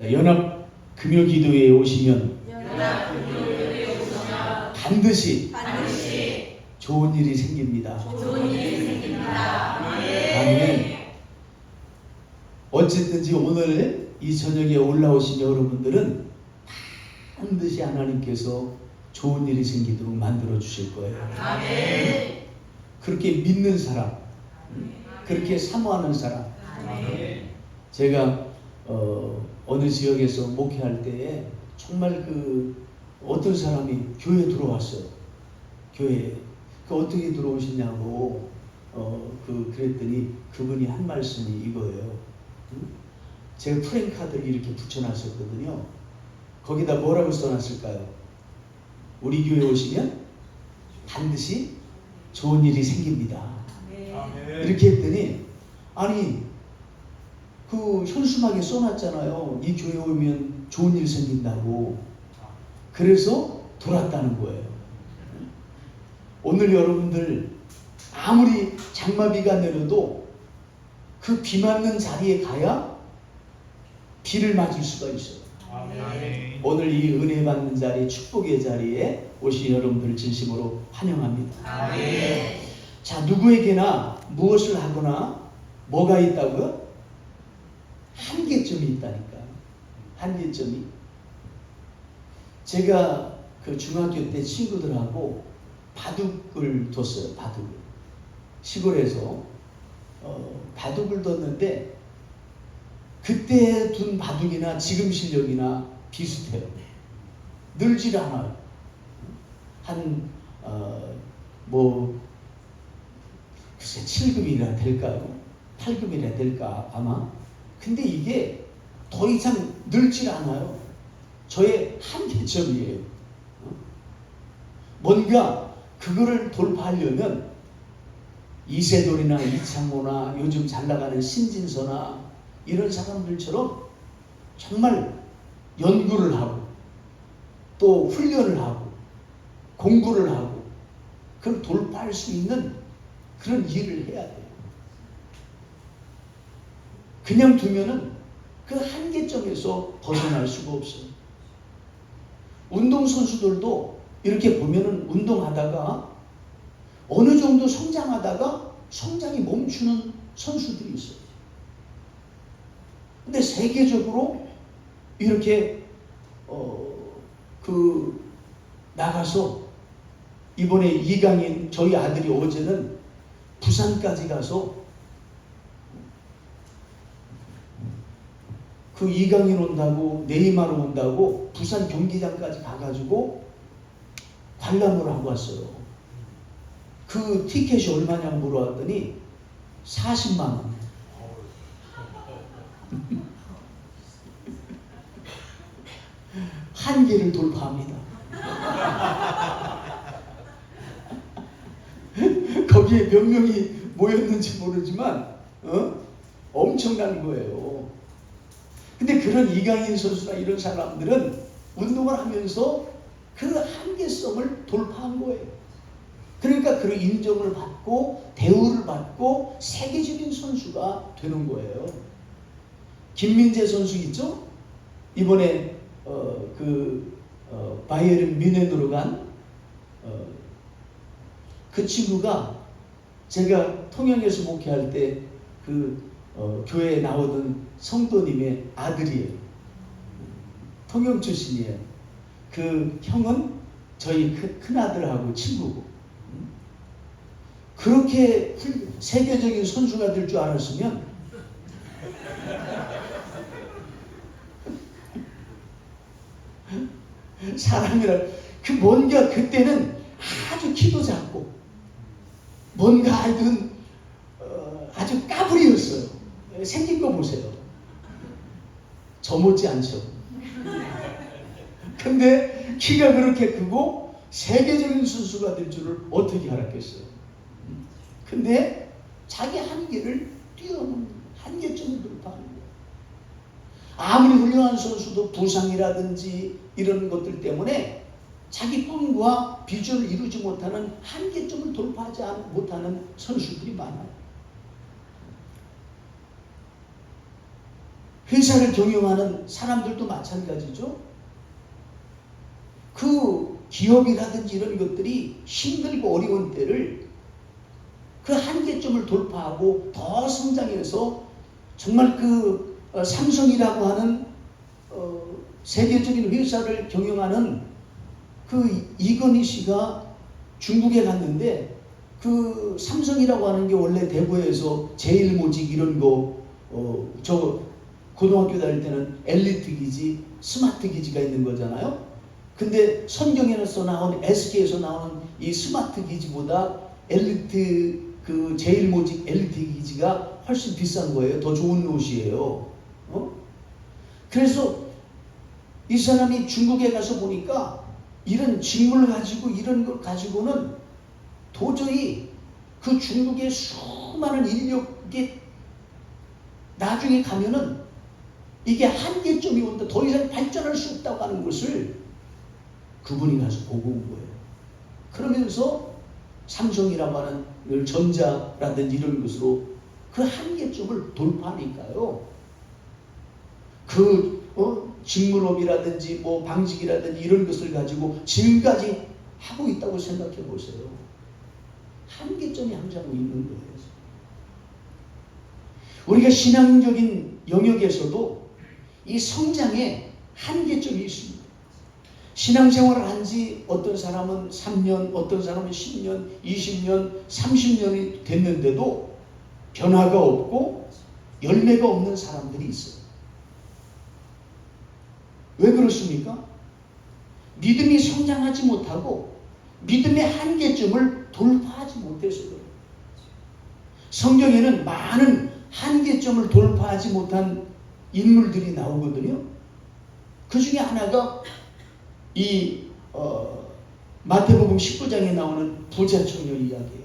연합 금요 기도회에 오시면 반드시 좋은 일이 생깁니다. 아멘. 어쨌든지 오늘 이 저녁에 올라오신 여러분들은 반드시 하나님께서 좋은 일이 생기도록 만들어 주실 거예요. 아멘. 그렇게 믿는 사람, 그렇게 사모하는 사람. 아멘. 제가 어느 지역에서 목회할 때에 정말 어떤 사람이 교회에 들어왔어요. 교회에. 어떻게 들어오시냐고 그랬더니 그분이 한 말씀이 이거예요. 제가 프랭카드를 이렇게 붙여놨었거든요. 거기다 뭐라고 써놨을까요? 우리 교회 오시면 반드시 좋은 일이 생깁니다. 이렇게 했더니 아니 현수막에 써놨잖아요. 이 교회 오면 좋은 일 생긴다고. 그래서 돌았다는 거예요. 오늘 여러분들 아무리 장마비가 내려도 그 비 맞는 자리에 가야 비를 맞을 수가 있어요. 아멘. 오늘 이 은혜 받는 자리, 축복의 자리에 오신 여러분들 진심으로 환영합니다. 아멘. 자, 누구에게나 무엇을 하거나 뭐가 있다고요? 한계점이 있다니까. 한계점이. 제가 중학교 때 친구들하고 바둑을 뒀어요. 바둑을. 시골에서 바둑을 뒀는데 그때 둔 바둑이나 지금 실력이나 비슷해요. 늘질 않아요. 글쎄 7급이나 될까요? 8급이나 될까 아마. 근데 이게 더 이상 늘질 않아요. 저의 한계점이에요. 뭔가 그거를 돌파하려면 이세돌이나 이창호나 요즘 잘 나가는 신진서나 이런 사람들처럼 정말 연구를 하고 또 훈련을 하고 공부를 하고 그걸 돌파할 수 있는 그런 일을 해야 돼요. 그냥 두면은 그 한계점에서 벗어날 수가 없어요. 운동선수들도 이렇게 보면은 운동하다가 어느 정도 성장하다가 성장이 멈추는 선수들이 있어요. 근데 세계적으로 이렇게 나가서 이번에 이강인 저희 아들이 어제는 부산까지 가서 이강인 온다고 네이마르 온다고 부산 경기장까지 가가지고 관람을 하고 왔어요. 그 티켓이 얼마냐고 물어봤더니 40만 원. 한계를 돌파합니다. 거기에 몇 명이 모였는지 모르지만 엄청난 거예요. 근데 그런 이강인 선수나 이런 사람들은 운동을 하면서 그 한계성을 돌파한 거예요. 그러니까 그런 인정을 받고 대우를 받고 세계적인 선수가 되는 거예요. 김민재 선수 있죠? 이번에 바이에른 뮌헨으로 간 그 친구가 제가 통영에서 목회할 때 교회에 나오던 성도님의 아들이에요. 통영 출신이에요. 그 형은 저희 큰아들하고 친구고. 그렇게 세계적인 선수가 될 줄 알았으면 사람이라 뭔가 그때는 아주 키도 작고 뭔가 하여튼 아주 까불이었어요. 생긴 거 보세요. 저 못지 않죠. 근데 키가 그렇게 크고 세계적인 선수가 될 줄을 어떻게 알았겠어요. 근데 자기 한계를 뛰어넘는 한계점을 돌파하는 거예요. 아무리 훌륭한 선수도 부상이라든지 이런 것들 때문에 자기 꿈과 비전을 이루지 못하는 한계점을 돌파하지 못하는 선수들이 많아요. 회사를 경영하는 사람들도 마찬가지죠. 그 기업이라든지 이런 것들이 힘들고 어려운 때를 그 한계점을 돌파하고 더 성장해서 정말 그 삼성이라고 하는 세계적인 회사를 경영하는 그 이건희 씨가 중국에 갔는데 그 삼성이라고 하는 게 원래 대구에서 제일모직 이런 저 고등학교 다닐 때는 엘리트 기지, 스마트 기지가 있는 거잖아요. 근데 성경에서 나온 SK에서 나오는 이 스마트 기지보다 엘리트 그 제일모직 엘리트 기지가 훨씬 비싼 거예요. 더 좋은 옷이에요. 그래서 이 사람이 중국에 가서 보니까 이런 직물 가지고 이런 걸 가지고는 도저히 그 중국의 수많은 인력이 나중에 가면은 이게 한계점이 온다. 더 이상 발전할 수 없다고 하는 것을 그분이 가서 보고 온 거예요. 그러면서 삼성이라고 하는 전자라든지 이런 것으로 그 한계점을 돌파하니까요. 직물업이라든지 뭐 방직이라든지 이런 것을 가지고 지금까지 하고 있다고 생각해 보세요. 한계점이 항상 있는 거예요. 우리가 신앙적인 영역에서도 이 성장에 한계점이 있습니다. 신앙생활을 한 지 어떤 사람은 3년, 어떤 사람은 10년, 20년, 30년이 됐는데도 변화가 없고 열매가 없는 사람들이 있어요. 왜 그렇습니까? 믿음이 성장하지 못하고 믿음의 한계점을 돌파하지 못해서 그래요. 성경에는 많은 한계점을 돌파하지 못한 인물들이 나오거든요. 그 중에 하나가 이 마태복음 19장에 나오는 부자 청년 이야기예요.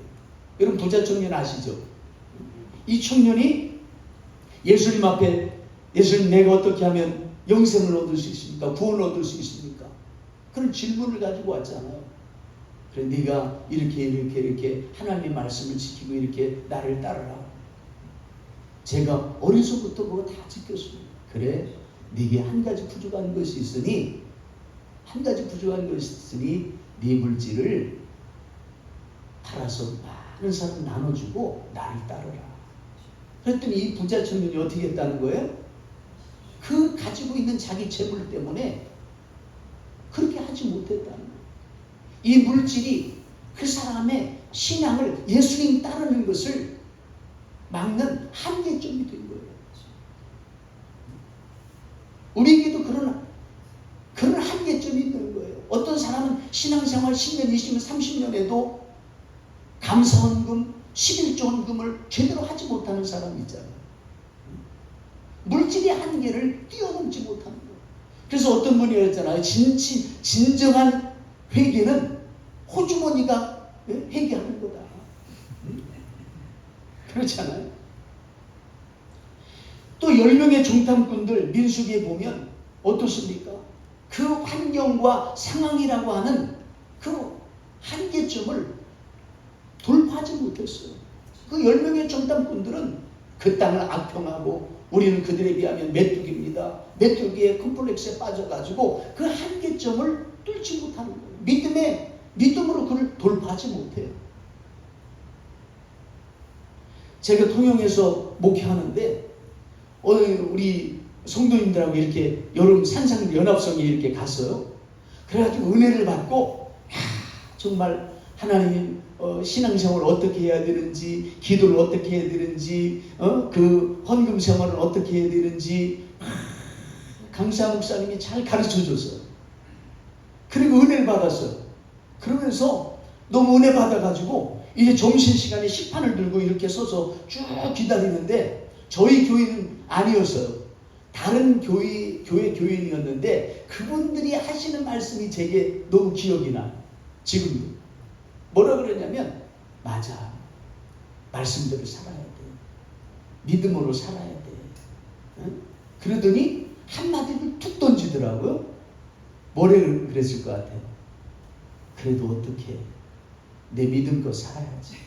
여러분 부자 청년 아시죠? 이 청년이 예수님 앞에 예수님 내가 어떻게 하면 영생을 얻을 수 있습니까? 구원을 얻을 수 있습니까? 그런 질문을 가지고 왔잖아요. 그래 네가 이렇게 하나님의 말씀을 지키고 이렇게 나를 따르라. 제가 어려서부터 그거 다 지켰습니다. 그래 네게 한 가지 부족한 것이 있으니 네 물질을 팔아서 많은 사람 나눠주고 나를 따르라. 그랬더니 이 부자 청년이 어떻게 했다는 거예요? 그 가지고 있는 자기 재물 때문에 그렇게 하지 못했다는 거예요. 이 물질이 그 사람의 신앙을 예수님 따르는 것을 막는 한계점이 된 거예요. 우리에게도 그런 한계점이 있는 거예요. 어떤 사람은 신앙생활 10년, 20년, 30년에도 감사원금, 11조원금을 제대로 하지 못하는 사람이 있잖아요. 물질의 한계를 뛰어넘지 못하는 거예요. 그래서 어떤 분이 그랬잖아요. 진정한 회개는 호주머니가 회개하는 거다. 그렇잖아요. 또 10명의 정탐꾼들 민수기에 보면 어떻습니까? 그 환경과 상황이라고 하는 그 한계점을 돌파하지 못했어요. 그 10명의 정탐꾼들은 그 땅을 악평하고 우리는 그들에 비하면 메뚜기입니다. 메뚜기의 컴플렉스에 빠져가지고 그 한계점을 뚫지 못하는 거예요. 믿음으로 그걸 돌파하지 못해요. 제가 통영에서 목회하는데 우리 성도님들하고 이렇게 여름 산상 연합성에 이렇게 갔어요. 그래가지고 은혜를 받고 정말 하나님 신앙생활을 어떻게 해야 되는지, 기도를 어떻게 해야 되는지, 그 헌금 생활을 어떻게 해야 되는지 강사 목사님이 잘 가르쳐줬어요. 그리고 은혜를 받았어요. 그러면서 너무 은혜 받아가지고 이제 점심시간에 식판을 들고 이렇게 서서 쭉 기다리는데 저희 교회는 아니었어요. 다른 교인이었는데 그분들이 하시는 말씀이 제게 너무 기억이 나요. 지금도. 뭐라 그러냐면 맞아. 말씀대로 살아야 돼. 믿음으로 살아야 돼. 응? 그러더니 한마디를 툭 던지더라고요. 뭐라 그랬을 것 같아요. 그래도 어떻게 내 믿음껏 살아야지.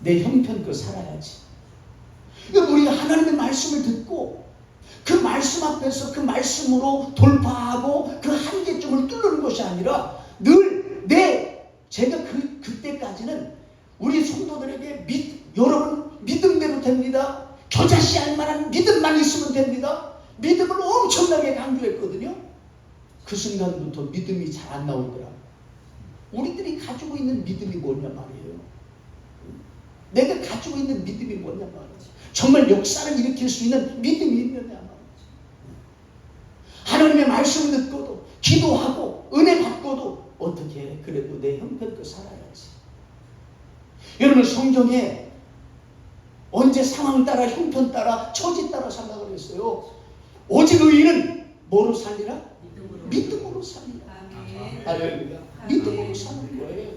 내 형편껏 살아야지. 그러니까 우리가 하나님의 말씀을 듣고 그 말씀 앞에서 그 말씀으로 돌파하고 그 한계점을 뚫는 것이 아니라 늘 제가 그때까지는 우리 성도들에게 여러분 믿음대로 됩니다. 겨자씨 할 만한 믿음만 있으면 됩니다. 믿음을 엄청나게 강조했거든요. 그 순간부터 믿음이 잘 안 나오더라. 우리들이 가지고 있는 믿음이 뭐냐 말이에요. 내가 가지고 있는 믿음이 뭐냐 말이에요. 정말 역사를 일으킬 수 있는 믿음이 있느냐 말이에요. 하나님의 말씀 듣고도 기도하고 은혜 받고도 어떻게 해? 그래도 내 형편껏 살아야지. 여러분 성경에 언제 상황 따라 형편 따라 처지 따라 살라 그랬어요. 오직 의인은 뭐로 살리라? 믿음으로 살리라. 할렐루야. 믿음으로 사는 거예요.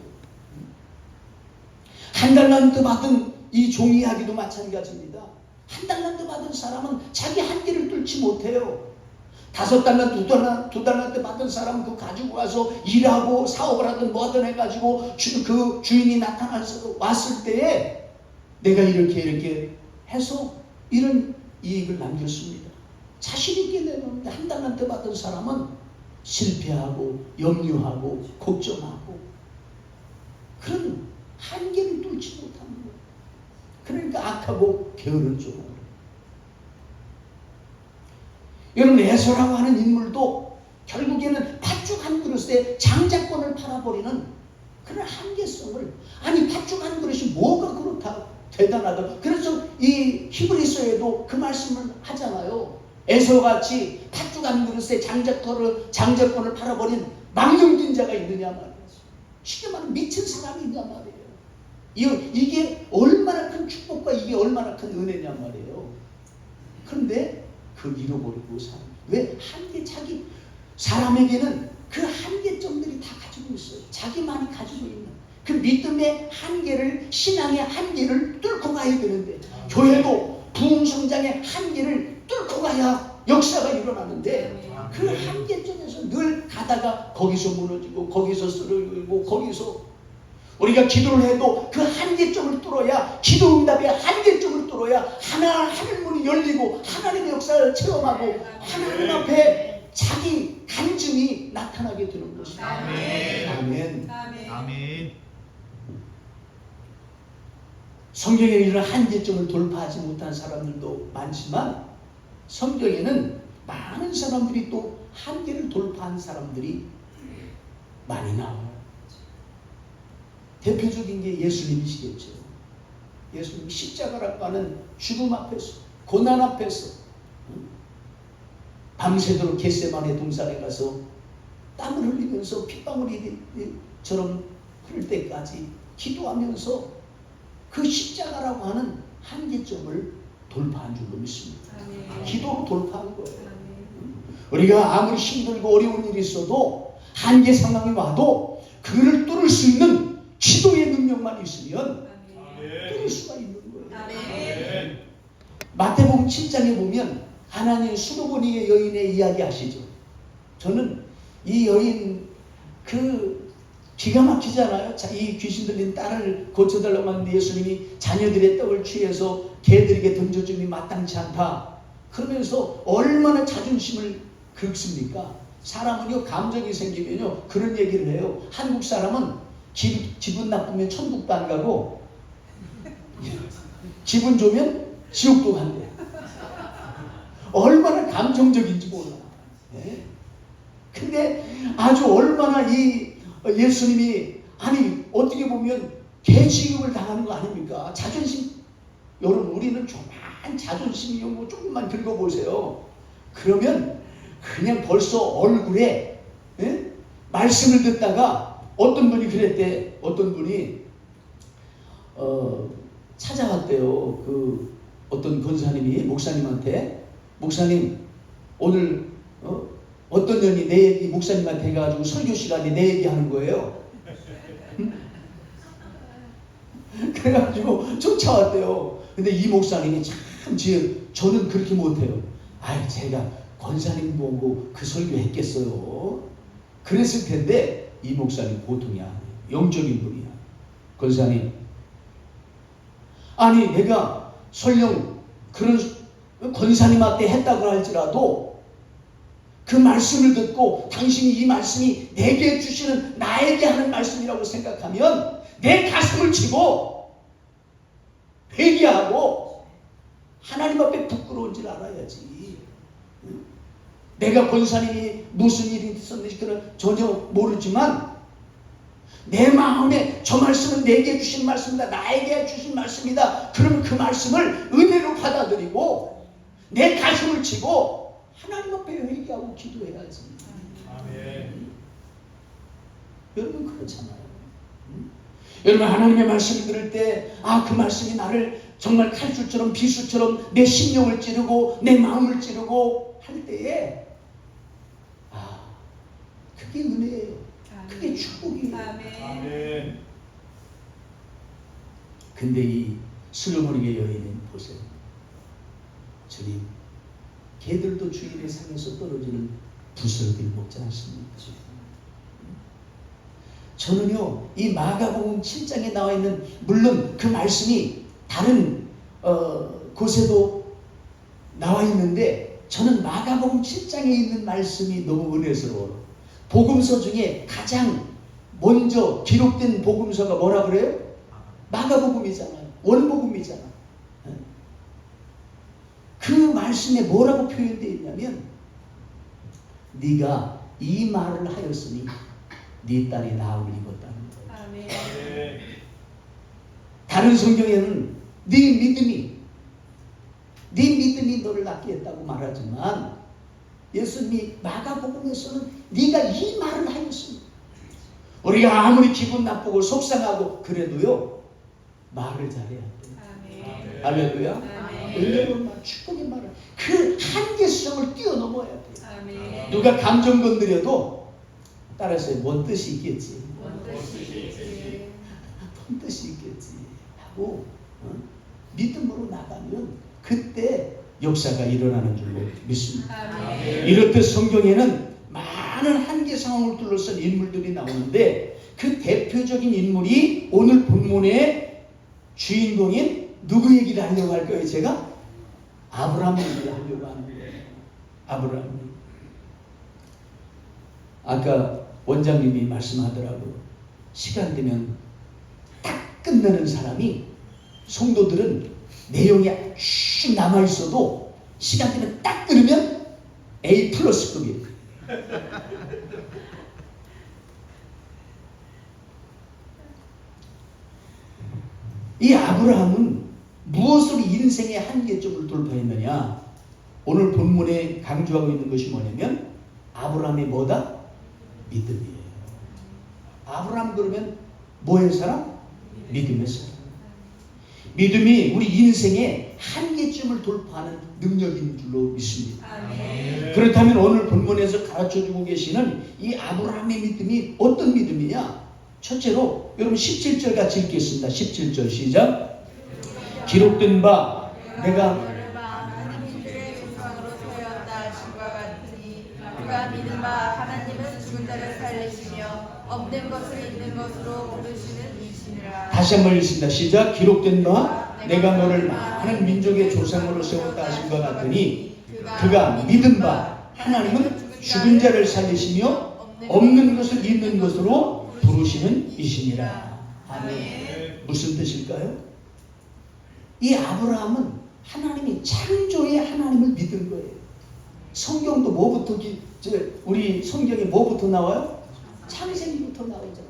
한 달란트 받은 이 종 이야기도 마찬가지입니다. 한 달란트 받은 사람은 자기 한계를 뚫지 못해요. 5달란트, 2달란트 받은 사람은 그거 가지고 와서 일하고 사업을 하든 뭐하든 해가지고 그 주인이 나타나서 왔을 때에 내가 이렇게 해서 이런 이익을 남겼습니다. 자신 있게 내놓는데 한 달란트 받은 사람은 실패하고 염려하고 걱정하고 그런 한계를 뚫지 못하는 거예요. 그러니까 악하고 게으른 줄. 여러분 에서라고 하는 인물도 결국에는 팥죽 한 그릇에 장자권을 팔아버리는 그런 한계성을, 아니 팥죽 한 그릇이 뭐가 그렇다 대단하다. 그래서 이 히브리서에도 그 말씀을 하잖아요. 에서같이 팥죽 한 그릇에 장자권을 팔아버린 망령된 자가 있느냐 말이에요. 쉽게 말하면 미친 사람이 있냐 말이에요. 이게 얼마나 큰 축복과 이게 얼마나 큰 은혜냐 말이에요. 그런데 그 잃어버리고 사는. 왜? 자기 사람에게는 그 한계점들이 다 가지고 있어요. 자기만이 가지고 있는 그 믿음의 한계를, 신앙의 한계를 뚫고 가야 되는데, 교회도 부흥 성장의 한계를 뚫고 가야 역사가 일어나는데, 그 한계점에서 늘 가다가 거기서 무너지고 거기서 쓰러지고 거기서 우리가 기도를 해도 그 한계점을 뚫어야, 기도 응답의 한계점을 뚫어야 하늘 문이 열리고 하나님의 역사를 체험하고 하나님 앞에 자기 간증이 나타나게 되는 것입니다. 아멘. 아멘. 아멘. 성경에 이런 한계점을 돌파하지 못한 사람들도 많지만 성경에는 많은 사람들이 또 한계를 돌파한 사람들이 많이 나와요. 대표적인 게 예수님이시겠죠. 예수님 십자가라고 하는 죽음 앞에서, 고난 앞에서 밤새도록 겟세마네 동산에 가서 땀을 흘리면서 핏방울이처럼 흐를 때까지 기도하면서 그 십자가라고 하는 한계점을 돌파한 줄로 믿습니다. 기도로 돌파한 거예요. 우리가 아무리 힘들고 어려운 일이 있어도 한계 상황이 와도 그를 뚫을 수 있는 기도의 능력만 있으면 뚫을 수가 있는 거예요. 마태복음 7장에 보면 하나님 수도보니의 여인의 이야기 아시죠? 저는 이 여인 기가 막히잖아요. 이 귀신 들린 딸을 고쳐달라고 하는데 예수님이 자녀들의 떡을 취해서 개들에게 던져줌이 마땅치 않다. 그러면서 얼마나 자존심을 긁습니까? 사람은요, 감정이 생기면요 그런 얘기를 해요. 한국 사람은 기분 나쁘면 천국도 안 가고 기분 좋으면 지옥도 간대. 얼마나 감정적인지 몰라. 네? 근데 아주 얼마나 이 예수님이, 아니 어떻게 보면 개취급을 당하는 거 아닙니까? 자존심. 여러분 우리는 조그만 자존심이 뭐 조금만 긁어보세요. 그러면 그냥 벌써 얼굴에 말씀을 듣다가 어떤 분이 그랬대. 어떤 분이 찾아왔대요. 그 어떤 권사님이 목사님한테, 목사님 오늘 어떤 년이 내 얘기 목사님한테 해가지고 설교 시간에 내 얘기하는 거예요. 그래가지고 쫓아왔대요. 근데 이 목사님이 참 저는 그렇게 못해요. 아이 제가 권사님 보고 그 설교 했겠어요. 그랬을 텐데 이 목사님 보통이 아니에요. 영적인 분이야. 권사님, 아니 내가 설령 그런 권사님한테 했다고 할지라도 그 말씀을 듣고 당신이 이 말씀이 내게 주시는 나에게 하는 말씀이라고 생각하면 내 가슴을 치고 회개하고 하나님 앞에 부끄러운 줄 알아야지. 내가 권사님이 무슨 일이 있었는지 그는 전혀 모르지만 내 마음에 저 말씀은 내게 주신 말씀이다, 나에게 주신 말씀이다. 그러면 그 말씀을 은혜로 받아들이고 내 가슴을 치고 하나님 앞에 회개하고 기도해야지. 아멘. 여러분 그렇잖아요. 여러분 하나님의 말씀을 들을 때 그 말씀이 나를 정말 칼줄처럼 비수처럼 내 심령을 찌르고 내 마음을 찌르고 할 때에 그게 은혜예요. 그게 축복이에요. 아멘. 근데 이 수르머니의 여인은 보세요. 주님, 개들도 주인의 상에서 떨어지는 부스러기를 먹지 않습니까? 저는요, 이 마가복음 7장에 나와 있는, 물론 그 말씀이 다른 곳에도 나와 있는데 저는 마가복음 7장에 있는 말씀이 너무 은혜스러워요. 복음서 중에 가장 먼저 기록된 복음서가 뭐라 그래요? 마가복음이잖아요. 원복음이잖아. 그 말씀에 뭐라고 표현되어 있냐면 네가 이 말을 하였으니 네 딸이 나음을 입었다는 거예요. 아멘. 다른 성경에는 네 믿음이 너를 낫게 했다고 말하지만 예수님이 마가복음에서는 네가 이 말을 하였으니, 우리가 아무리 기분 나쁘고 속상하고 그래도요 말을 잘해야 돼. 할렐루야. 은혜로운 말, 축복의 말을, 그 한계성을 뛰어넘어야 돼. 아멘. 누가 감정 건드려도 따라서 뭔 뜻이 있겠지. 뭔 뜻이 있겠지 하고 믿음으로 나가면 그때 역사가 일어나는 줄로 믿습니다. 아멘. 이렇듯 성경에는 많은 한계 상황을 둘러싼 인물들이 나오는데 그 대표적인 인물이 오늘 본문의 주인공인 누구 얘기를 하려고 할 거예요? 제가 아브라함 얘기를 하려고 하는 거예요. 아브라함. 아까 원장님이 말씀하더라고요. 시간 되면 딱 끝내는 사람이, 성도들은 내용이 쭉 남아있어도 시간 되면 딱 들으면 A 플러스급이에요. 이 아브라함은 무엇으로 인생의 한계점을 돌파했느냐? 오늘 본문에 강조하고 있는 것이 뭐냐면 아브라함의 뭐다? 믿음이에요. 아브라함 그러면 뭐의 사람? 믿음의 사람. 믿음이 우리 인생의 한계점을 돌파하는 능력인 줄로 믿습니다. 아멘. 그렇다면 오늘 본문에서 가르쳐주고 계시는 이 아브라함의 믿음이 어떤 믿음이냐? 첫째로 여러분 17절 같이 읽겠습니다. 17절 시작. 기록된 바 내가 하나님의 조상으로 세웠다 하심과 같으니 그가 믿은 바 하나님은 죽은 자를 살리시며 없는 것을 있는 것으로 부르시는 이시니라. 다시 한번 읽습니다. 시작. 기록된 바 내가 너를 많은 민족의 조상으로 세웠다 하심과 같으니 그가 믿은 바 하나님은 죽은 자를 살리시며 없는 것을 있는 것으로 부르시는 이시니라. 아멘. 무슨 뜻일까요? 이 아브라함은 하나님이 창조의 하나님을 믿은 거예요. 성경도 뭐부터 우리 성경에 뭐부터 나와요? 창세기부터 나오잖아요.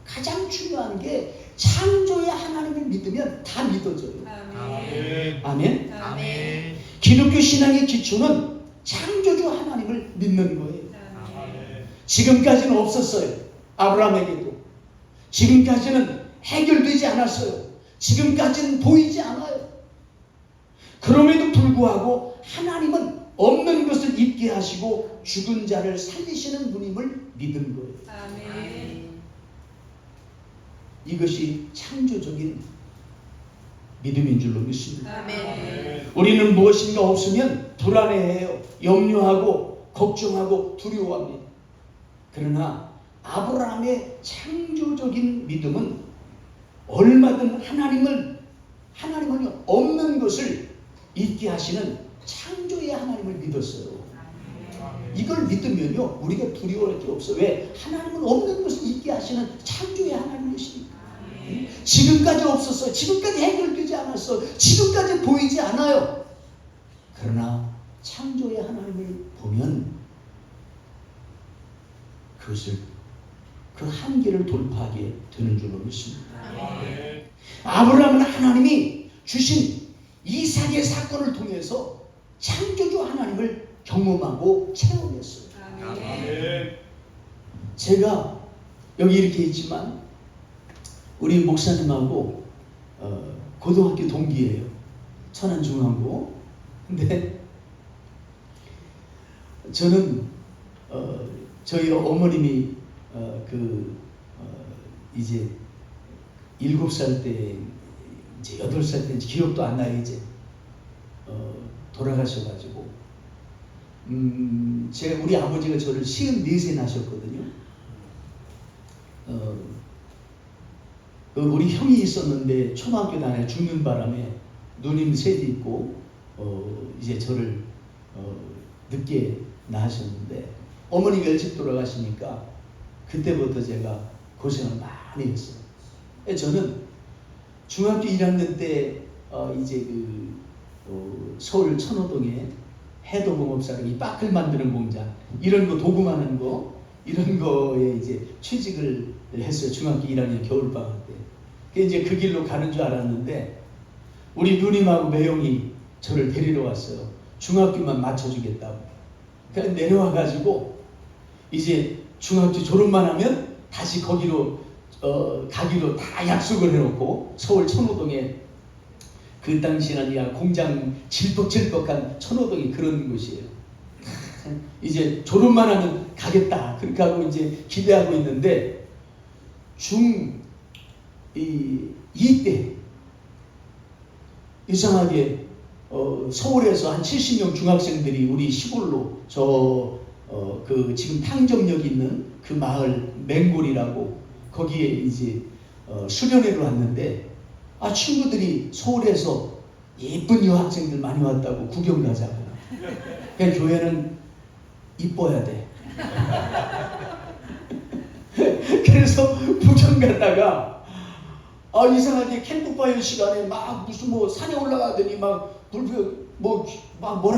가장 중요한 게 창조의 하나님을 믿으면 다 믿어져요. 아멘. 아멘. 아멘. 기독교 신앙의 기초는 창조주 하나님을 믿는 거예요. 아멘. 지금까지는 없었어요. 아브라함에게도. 지금까지는 해결되지 않았어요. 지금까지는 보이지 않아요. 그럼에도 불구하고 하나님은 없는 것을 있게 하시고 죽은 자를 살리시는 분임을 믿은 거예요. 아멘. 이것이 창조적인 믿음인 줄로 믿습니다. 아멘. 우리는 무엇인가 없으면 불안해해요. 염려하고 걱정하고 두려워합니다. 그러나 아브라함의 창조적인 믿음은 얼마든 하나님은 없는 것을 있게 하시는 창조의 하나님을 믿었어요. 이걸 믿으면요 우리가 두려워할 게 없어. 왜? 하나님은 없는 것을 있게 하시는 창조의 하나님이시니까. 지금까지 없었어요. 지금까지 해결되지 않았어. 지금까지 보이지 않아요. 그러나 창조의 하나님을 보면 그것을 그 한계를 돌파하게 되는 줄로 믿습니다. 아브라함은 하나님이 주신 이삭의 사건을 통해서 창조주 하나님을 경험하고 체험했어요. 제가 여기 이렇게 있지만 우리 목사님하고 고등학교 동기예요. 천안중앙고. 근데 저는 저희 어머님이 이제 7살 때 이제 8살 때 기억도 안 나요. 이제 돌아가셔가지고 제가 우리 아버지가 저를 54세 낳으셨거든요. 우리 형이 있었는데 초등학교 다녀 죽는 바람에 누님 셋이 있고 이제 저를 늦게 낳으셨는데 어머니가 일찍 돌아가시니까 그때부터 제가 고생을 많이 했어요. 저는 중학교 1학년 때 이제 서울 천호동에 해도공업사랑 이 빠클 만드는 공장 이런 거 도구만한 거 이런 거에 이제 취직을 했어요. 중학교 1학년 겨울방학 때. 이제 그 길로 가는 줄 알았는데 우리 누님하고 매형이 저를 데리러 왔어요. 중학교만 맞춰주겠다고. 그래서 내려와가지고 이제 중학교 졸업만 하면 다시 거기로 가기로 다 약속을 해놓고 서울 천호동에 그 당시에는 공장 질퍽질퍽한 천호동이 그런 곳이에요. 이제 졸업만 하면 가겠다 그렇게 하고 이제 기대하고 있는데 중2 때 이상하게 서울에서 한 70명 중학생들이 우리 시골로 지금 탕정역 있는 그 마을 맹골이라고 거기에 이제 수련회로 왔는데 친구들이 서울에서 예쁜 여학생들 많이 왔다고 구경 가자고. 그러니까 교회는 이뻐야 돼. 그래서 구경 갔다가 이상하게 캠프파이어 시간에 막 무슨 산에 올라가더니 뭐라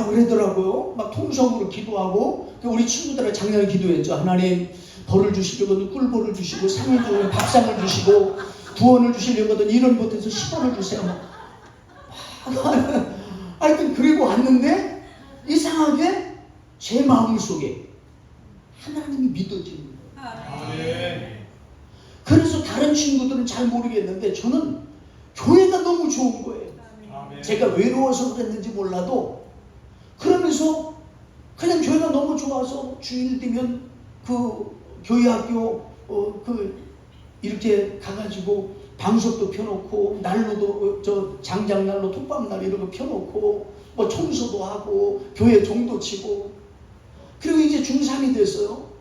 그러더라고요. 막 통성으로 기도하고 우리 친구들은 작년에 기도했죠. 하나님 벌을 주시려거든 꿀벌을 주시고 상을 주고 밥상을 주시고 구원을 주시려거든 1원 못해서 10원을 주세요. 하여튼 그리고 왔는데 이상하게 제 마음속에 하나님이 믿어지는 거예요. 그래서 다른 친구들은 잘 모르겠는데 저는 교회가 너무 좋은 거예요. 제가 외로워서 그랬는지 몰라도 그러면서 그냥 교회가 너무 좋아서 주일 되면 그 교회 학교 이렇게 가가지고 방석도 펴놓고 난로도 장작난로 톱밥난로 이런 거 펴놓고 뭐 청소도 하고 교회 종도 치고 그리고 이제 중3이 됐어요.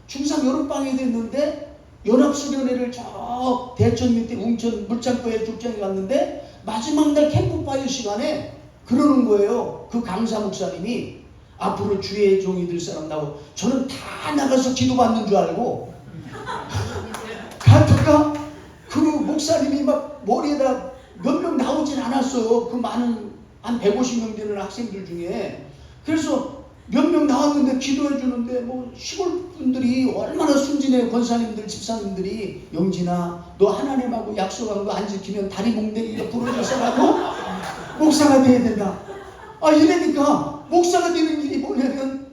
중3 여름방학이 됐는데 연합수련회를 저 대천 밑에 웅천 물장터에 축장에 갔는데 마지막 날 캠프파이어 시간에 그러는 거예요. 그 강사 목사님이 앞으로 주의 종이 될 사람 나오고 저는 다 나가서 기도받는 줄 알고 갔다가 그 목사님이 막 머리에다 몇 명 나오진 않았어요. 그 많은 한 150명 되는 학생들 중에. 그래서 몇 명 나왔는데 기도해 주는데 뭐 시골 분들이 얼마나 순진해요. 권사님들 집사님들이 영진아 너 하나님하고 약속한 거 안 지키면 다리 몽댕이가 부러져서라고 목사가 돼야 된다. 이러니까 목사가 되는 길이 뭐냐면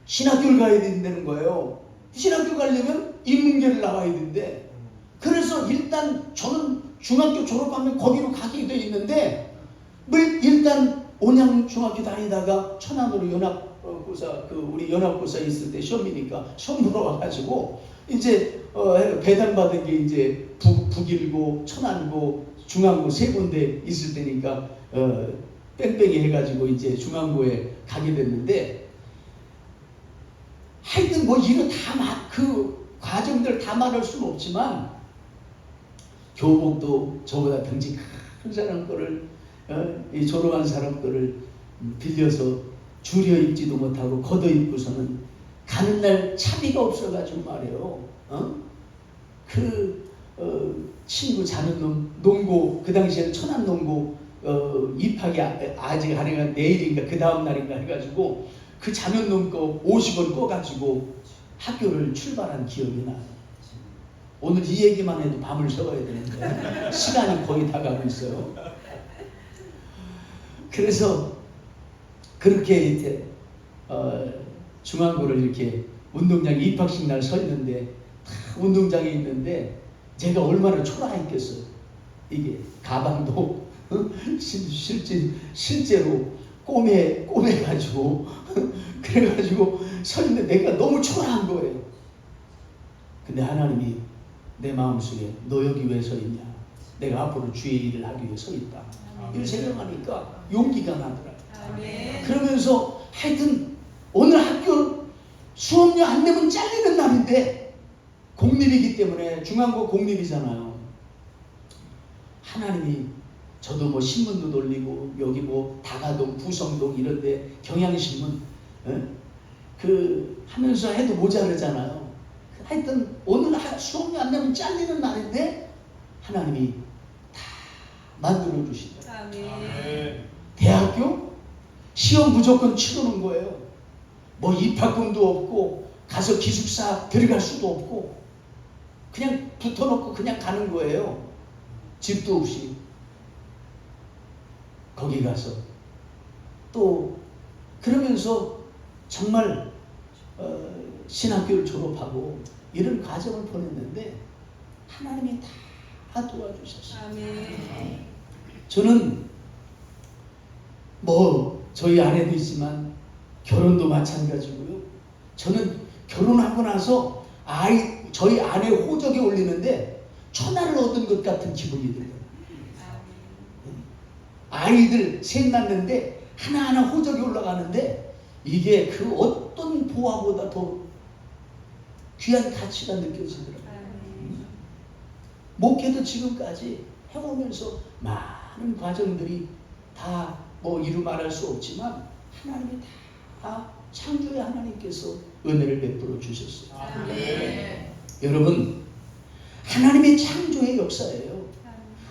신학교를 가야 된다는 거예요. 신학교 가려면 인문계를 나와야 되는데 그래서 일단 저는 중학교 졸업하면 거기로 가게 돼 있는데 일단 온양중학교 다니다가 천안으로 연합고사 우리 연합고사 있을 때 시험이니까 시험 보러 와가지고 이제 배당받은 게 이제 북일고 천안고 중앙고 세 군데 있을 때니까 뺑뺑이 해가지고 이제 중앙고에 가게 됐는데 하여튼 뭐 이런 그 과정들 다 말할 수는 없지만 교복도 저보다 등치 큰 사람 거를 이 졸업한 사람들을 빌려서 줄여 입지도 못하고 걷어 입고서는 가는 날 차비가 없어가지고 말이에요. 친구 자는 놈 농고, 그 당시에는 천안 농고 입학이 아직 아니가 내일인가 그 다음 날인가 해가지고 그 자는 놈 거 50원 꺼가지고 학교를 출발한 기억이 나요. 오늘 이 얘기만 해도 밤을 새워야 되는데 시간이 거의 다 가고 있어요. 그래서 그렇게 이렇게 중앙고를 이렇게 운동장에 입학식 날 서 있는데 운동장에 있는데 제가 얼마나 초라했겠어요. 이게 가방도 실제로 꼬매가지고 그래가지고 서 있는 내가 너무 초라한 거예요. 근데 하나님이 내 마음속에 너 여기 왜 서 있냐? 내가 앞으로 주의 일을 하기 위해 서 있다. 이걸 생각하니까 용기가 나더라고요. 그러면서 하여튼 오늘 학교 수업료 안 내면 잘리는 날인데 공립이기 때문에 중앙고 공립이잖아요. 하나님이 저도 뭐 신문도 돌리고 여기 뭐 다가동, 부성동 이런데 경향신문 하면서 해도 모자르잖아요. 하여튼 오늘 수업료 안 내면 잘리는 날인데 하나님이 다 만들어 주시더라고요. 대학교 시험 무조건 치르는 거예요. 뭐 입학금도 없고 가서 기숙사 들어갈 수도 없고 그냥 붙어놓고 그냥 가는 거예요. 집도 없이. 거기 가서 또 그러면서 정말 신학교를 졸업하고 이런 과정을 보냈는데 하나님이 다 도와주셨어요. 저는 뭐 저희 아내도 있지만 결혼도 마찬가지고요. 저는 결혼하고 나서 저희 아내 호적에 올리는데 천하를 얻은 것 같은 기분이 들어요. 아이들 셋 낳는데 하나하나 호적이 올라가는데 이게 그 어떤 보화보다 더 귀한 가치가 느껴지더라고요. 목회도 지금까지 해오면서 많은 과정들이 다 뭐 이루 말할 수 없지만 하나님이 다 창조의 하나님께서 은혜를 베풀어 주셨어요. 여러분, 하나님의 창조의 역사예요.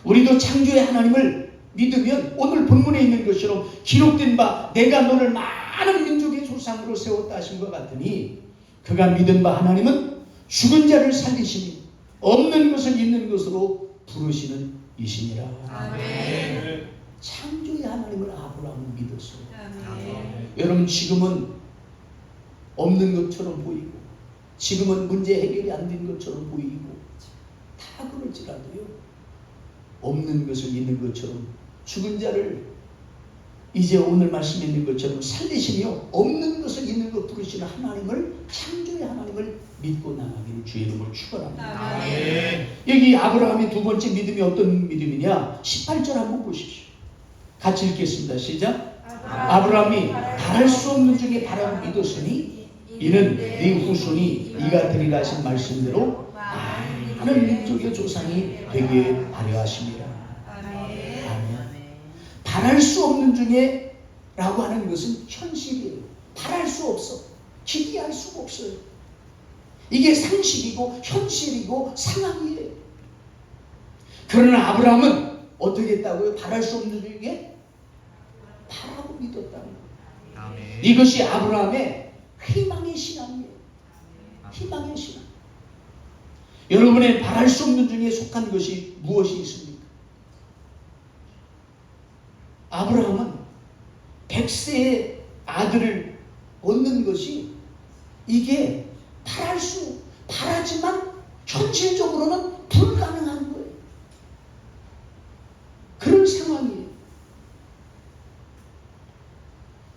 우리도 창조의 하나님을 믿으면 오늘 본문에 있는 것처럼 기록된 바 내가 너를 많은 민족의 조상으로 세웠다 하신 것 같으니 그가 믿은 바 하나님은 죽은 자를 살리시니 없는 것을 있는 것으로 부르시는 이시니라. 아멘. 창조의 하나님을 아브라함은 믿었어요. 아멘. 여러분, 지금은 없는 것처럼 보이고 지금은 문제 해결이 안 된 것처럼 보이고 다 그럴지라도요, 없는 것을 있는 것처럼 죽은 자를 이제 오늘 말씀에 있는 것처럼 살리시며 없는 것을 있는 것 부르시는 하나님을, 창조의 하나님을 믿고 나가기를 주의 이름으로 축원합니다. 아멘. 여기 아브라함의 두 번째 믿음이 어떤 믿음이냐? 18절 한번 보십시오. 같이 읽겠습니다. 시작. 아브라함이 바랄 수 없는 중에 바라고 믿었으니 이는 네 후손이 이가 되리라 하신 말씀대로 많은 민족의 조상이 되기에 바라하십니다. 바랄 수 없는 중에 라고 하는 것은 현실이에요. 바랄 수 없어. 기대할 수가 없어요. 이게 상식이고 현실이고 상황이에요. 그러나 아브라함은 어떻게 했다고요? 바랄 수 없는 중에 바라고 믿었다는 거예요. 이것이 아브라함의 희망의 신앙이에요. 희망의 신앙. 여러분의 바랄 수 없는 중에 속한 것이 무엇이 있습니까? 아브라함은 100세의 아들을 얻는 것이 이게 바라지만 현실적으로는 불가능한 거예요. 그런 상황이에요.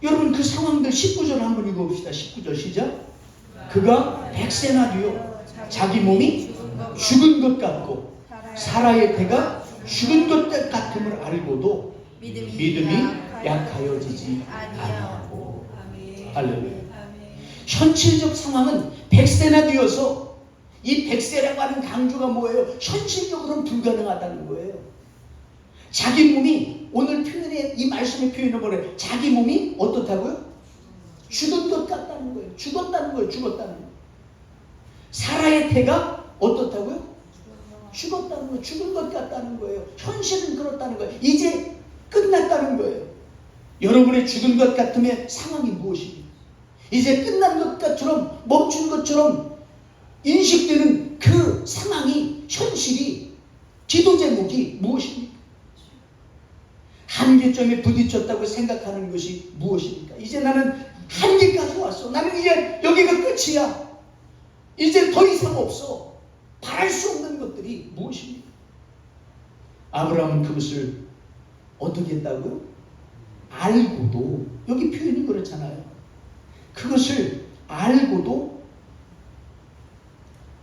여러분, 그 상황들 19절 한번 읽어봅시다. 19절 시작. 그가 100세나 되어 자기 몸이 죽은 것 같고 사라의 태가 죽은 것 같음을 알고도 믿음이 약하여지지 아니하고. 할렐루야. 현실적 상황은 100세나 되어서 이 100세라고 하는 강조가 뭐예요? 현실적으로는 불가능하다는 거예요. 자기 몸이 오늘 표현에 이 말씀의 표현을 보내 자기 몸이 어떻다고요? 죽은 것 같다는 거예요. 죽었다는 거예요. 죽었다는 거예요. 사라의 태가 어떻다고요? 죽었다는 거예요. 죽은 것 같다는 거예요. 현실은 그렇다는 거예요. 이제 끝났다는 거예요. 여러분의 죽은 것 같음의 상황이 무엇입니까? 이제 끝난 것처럼 멈춘 것처럼 인식되는 그 상황이 현실이 기도 제목이 무엇입니까? 한계점에 부딪혔다고 생각하는 것이 무엇입니까? 이제 나는 한계까지 왔어. 나는 이제 여기가 끝이야. 이제 더 이상 없어. 바랄 수 없는 것들이 무엇입니까? 아브라함은 그것을 어떻게 했다고요? 알고도, 여기 표현이 그렇잖아요. 그것을 알고도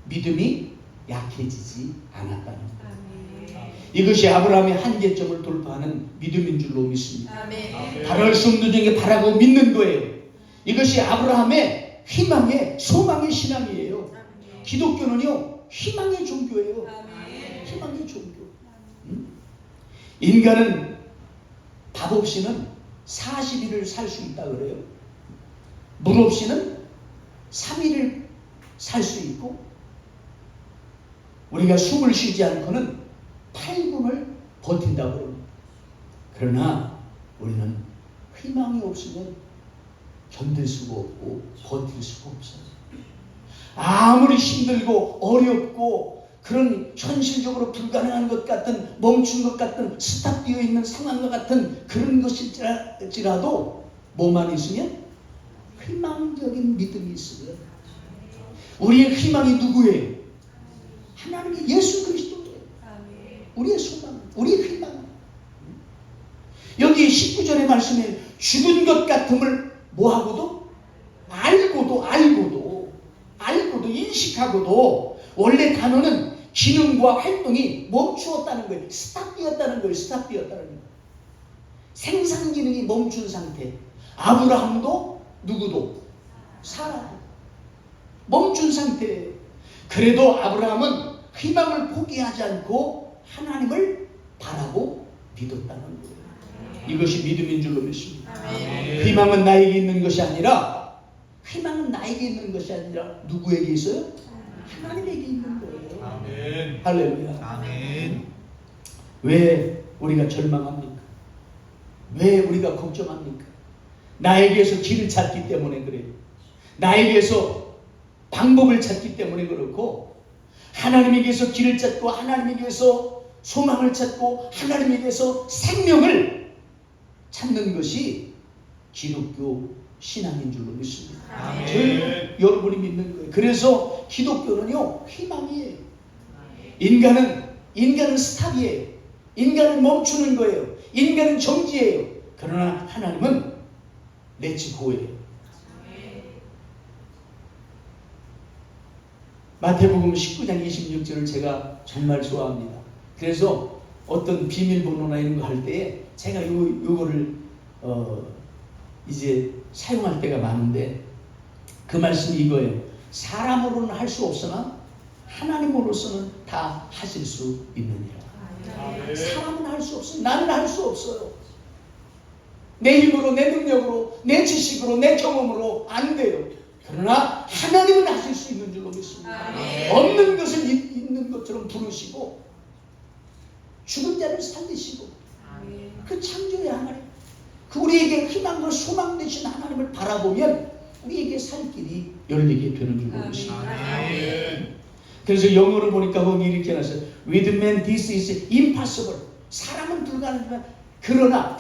믿음이 약해지지 않았다는 거예요. 이것이 아브라함의 한계점을 돌파하는 믿음인 줄로 믿습니다. 바랄 수 없는 중에 바라고 믿는 거예요. 이것이 아브라함의 희망의 소망의 신앙이에요. 기독교는요 희망의 종교예요. 희망의 종교. 인간은 밥 없이는 40일을 살 수 있다 그래요. 물 없이는 3일을 살 수 있고, 우리가 숨을 쉬지 않고는 8분을 버틴다고 그럽니다. 그러나 우리는 희망이 없으면 견딜 수가 없고 버틸 수가 없어요. 아무리 힘들고 어렵고 그런 현실적으로 불가능한 것 같은, 멈춘 것 같은, 스탑되어 있는 상황과 같은 그런 것일지라도 뭐만 있으면 희망적인 믿음이 있어요. 우리의 희망이 누구예요? 하나님의 예수 그리스도예요. 우리의 소망, 우리의 희망. 여기 19절의 말씀에 죽은 것 같음을 뭐하고도? 알고도 인식하고도, 원래 단어는 기능과 활동이 멈추었다는 거예요. 스탑되었다는 거예요. 스탑되었다는 거예요. 생산 기능이 멈춘 상태. 아브라함도 누구도 사라 멈춘 상태예요. 그래도 아브라함은 희망을 포기하지 않고 하나님을 바라고 믿었다는 거예요. 이것이 믿음인 줄로 믿습니다. 희망은 나에게 있는 것이 아니라 누구에게 있어요? 하나님에게 있는 거예요. 아멘. 할렐루야. 아멘. 왜 우리가 절망합니까? 왜 우리가 걱정합니까? 나에게서 길을 찾기 때문에 그래요. 나에게서 방법을 찾기 때문에 그렇고, 하나님에게서 길을 찾고 하나님에게서 소망을 찾고 하나님에게서 생명을 찾는 것이 기독교 신앙인 줄로 믿습니다. 저희 여러분이 믿는 거예요. 그래서 기독교는요 희망이에요. 인간은 스탑이에요. 인간은 멈추는 거예요. 인간은 정지예요. 그러나 하나님은 렛츠고예요. 마태복음 19장 26절을 제가 정말 좋아합니다. 그래서 어떤 비밀번호나 이런 거 할 때에 제가 요거를 이제 사용할 때가 많은데, 그 말씀이 이거예요. 사람으로는 할 수 없으나 하나님으로서는 다 하실 수 있느니라. 사람은 할 수 없어요. 나는 할 수 없어요. 내 힘으로, 내 능력으로, 내 지식으로, 내 경험으로 안 돼요. 그러나 하나님은 하실 수 있는 줄로 믿습니다. 없는 것을 있는 것처럼 부르시고 죽은 자를 살리시고 그 창조의 하나님, 그 우리에게 희망과 소망 되신 하나님을 바라보면 우리에게 살 길이 열리게 되는 줄로 믿습니다. 그래서 영어를 보니까 거기 이렇게 나왔어요. With man this is impossible. 사람은 불가능하지만 그러나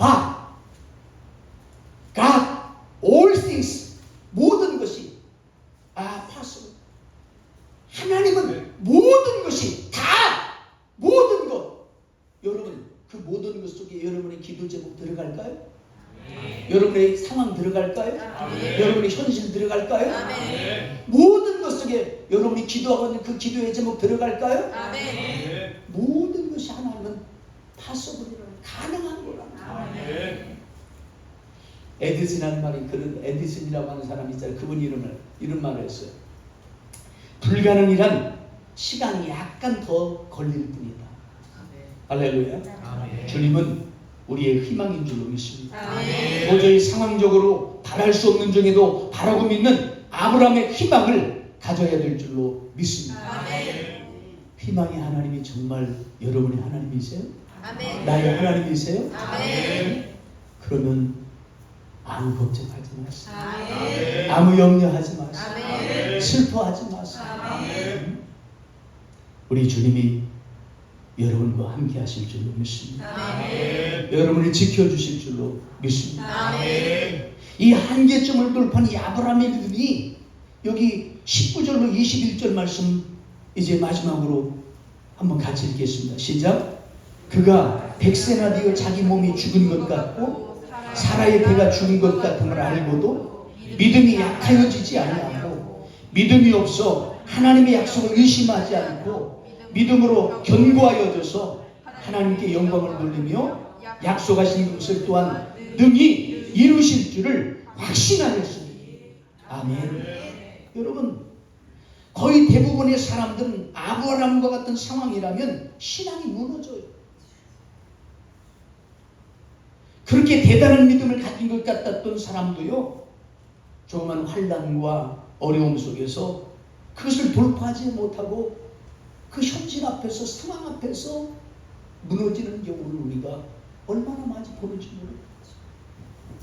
God, all things, 모든 것이 possible. 하나님은 모든 것이 다, 모든 것. 여러분, 그 모든 것 속에 여러분의 기도 제목 들어갈까요? 여러분의 상황 들어갈까요? 여러분의 현실 들어갈까요? 모든 것 속에 여러분이 기도하고 있는 그 기도의 제목 들어갈까요? 모든 것이 하나님은 possible이라는, 가능한 거라는. 에디슨이라는 말이, 그런 에디슨이라고 하는 사람이 있잖아요. 그분 이런 말을 했어요. 불가능이란 시간이 약간 더 걸릴 뿐이다. 할렐루야. 주님은 우리의 희망인 줄로 믿습니다. 아멘. 도저히 상황적으로 바랄 수 없는 중에도 바라고 믿는 아브라함의 희망을 가져야 될 줄로 믿습니다. 아멘. 희망의 하나님이 정말 여러분의 하나님이세요? 아멘. 나의 하나님이세요? 아멘. 그러면 아무 걱정하지 마세요. 아멘. 아무 염려하지 마세요. 아멘. 슬퍼하지 마세요. 아멘. 우리 주님이 여러분과 함께 하실 줄로 믿습니다. 아멘. 여러분을 지켜주실 줄로 믿습니다. 아멘. 이 한계점을 돌파한 이 아브라함의 믿음이 여기 19절로 21절 말씀 이제 마지막으로 한번 같이 읽겠습니다. 시작. 그가 100세나 되어 자기 몸이 죽은 것 같고 사라의 배가 죽은 것 같음을 알고도 믿음이 약하여지지 아니하고 믿음이 없어 하나님의 약속을 의심하지 않고 믿음으로 견고하여져서 하나님께 영광을 돌리며 약속하신 것을 또한 능히 이루실 줄을 확신하였습니다. 아멘. 여러분, 거의 대부분의 사람들은 아브라함과 같은 상황이라면 신앙이 무너져요. 그렇게 대단한 믿음을 가진 것 같았던 사람도요, 조그만 환난과 어려움 속에서 그것을 돌파하지 못하고 그 현실 앞에서, 상황 앞에서 무너지는 경우를 우리가 얼마나 많이 보는지 모르겠어요.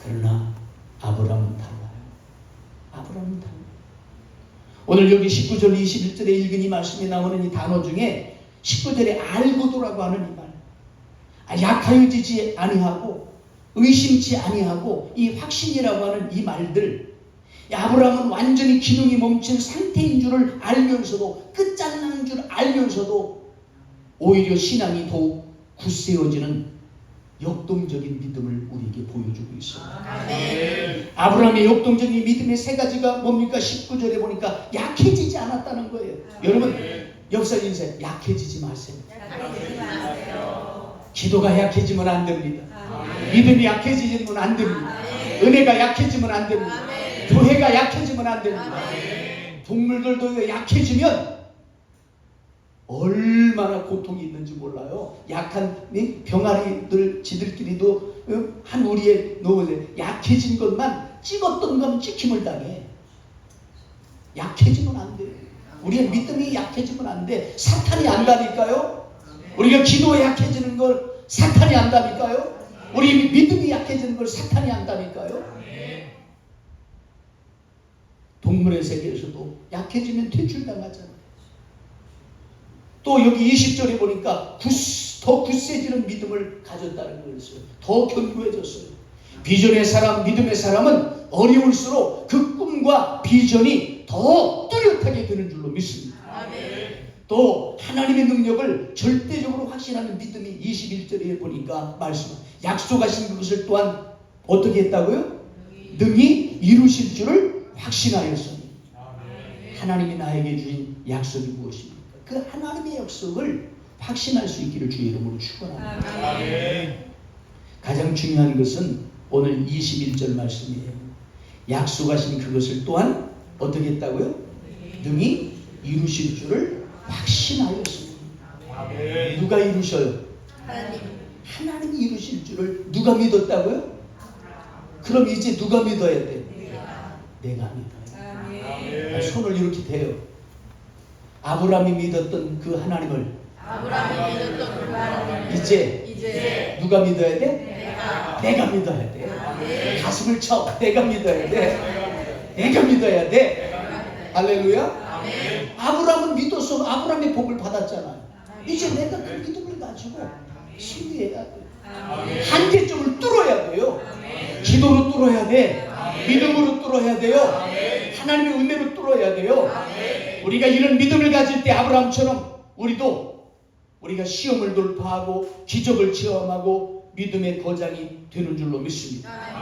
그러나 아브라함은 달라요. 아브라함은 달라요. 오늘 여기 19절 21절에 읽은 이 말씀에 나오는 이 단어 중에 19절에 알고도라고 하는 이 말, 약하여지지 아니하고 의심치 아니하고 이 확신이라고 하는 이 말들, 아브라함은 완전히 기능이 멈춘 상태인 줄을 알면서도, 끝장난 줄 알면서도 오히려 신앙이 더욱 굳세어지는 역동적인 믿음을 우리에게 보여주고 있어요. 아멘. 아브라함의 역동적인 믿음의 세 가지가 뭡니까? 19절에 보니까 약해지지 않았다는 거예요. 여러분, 역사 인생 약해지지 마세요. 약해지지 마세요. 기도가 약해지면 안 됩니다. 아멘. 믿음이 약해지면 안 됩니다. 아멘. 은혜가 약해지면 안 됩니다. 아멘. 교회가 약해지면 안 됩니다. 아멘. 동물들도 약해지면 얼마나 고통이 있는지 몰라요. 약한 병아리들 지들끼리도 한 우리의 노래 약해진 것만 찍었던 건 찍힘을 당해. 약해지면 안 돼요. 우리의 믿음이 약해지면 안 돼. 사탄이 안다니까요. 우리가 기도에 약해지는 걸 사탄이 안다니까요. 우리 믿음이 약해지는 걸 사탄이 안다니까요. 동물의 세계에서도 약해지면 퇴출당하잖아요. 또 여기 20절에 보니까 더 굳세지는 믿음을 가졌다는 거였어요. 더 견고해졌어요. 비전의 사람, 믿음의 사람은 어려울수록 그 꿈과 비전이 더 뚜렷하게 되는 줄로 믿습니다. 아멘. 또 하나님의 능력을 절대적으로 확신하는 믿음이 21절에 보니까 말씀, 약속하신 그것을 또한 어떻게 했다고요? 능히 이루실 줄을 확신하였으니. 하나님이 나에게 주신 약속이 무엇입니까? 그 하나님의 약속을 확신할 수 있기를 주의 이름으로 축원합니다. 아멘. 가장 중요한 것은 오늘 21절 말씀이에요. 약속하신 그것을 또한 어떻게 했다고요? 능히 이루실 줄을 확신하였습니다. 누가 이루셔요? 하나님. 하나님이 이루실 줄을 누가 믿었다고요? 그럼 이제 누가 믿어야 돼? 내가 믿어요. 아멘. 손을 이렇게 대요. 아브라함이 믿었던 그 하나님을 아브라함이 믿었던 그 하나님. 이제 누가 믿어야 돼? 내가 믿어야 돼. 아멘. 가슴을 쳐. 내가 믿어야 돼. 내가 믿어야 돼. 할렐루야. 아멘. 아브라함은 믿었어. 아브라함의 복을 받았잖아요. 이제 내가 그 믿음을 가지고 승리해야 돼. 아멘. 한계점을 뚫어야 돼요. 아멘. 기도로 뚫어야 돼. 아멘. 믿음으로 뚫어야 돼요. 아멘. 하나님의 은혜로 뚫어야 돼요. 아멘. 우리가 이런 믿음을 가질 때 아브라함처럼 우리가 시험을 돌파하고 기적을 체험하고 믿음의 거장이 되는 줄로 믿습니다. 아멘.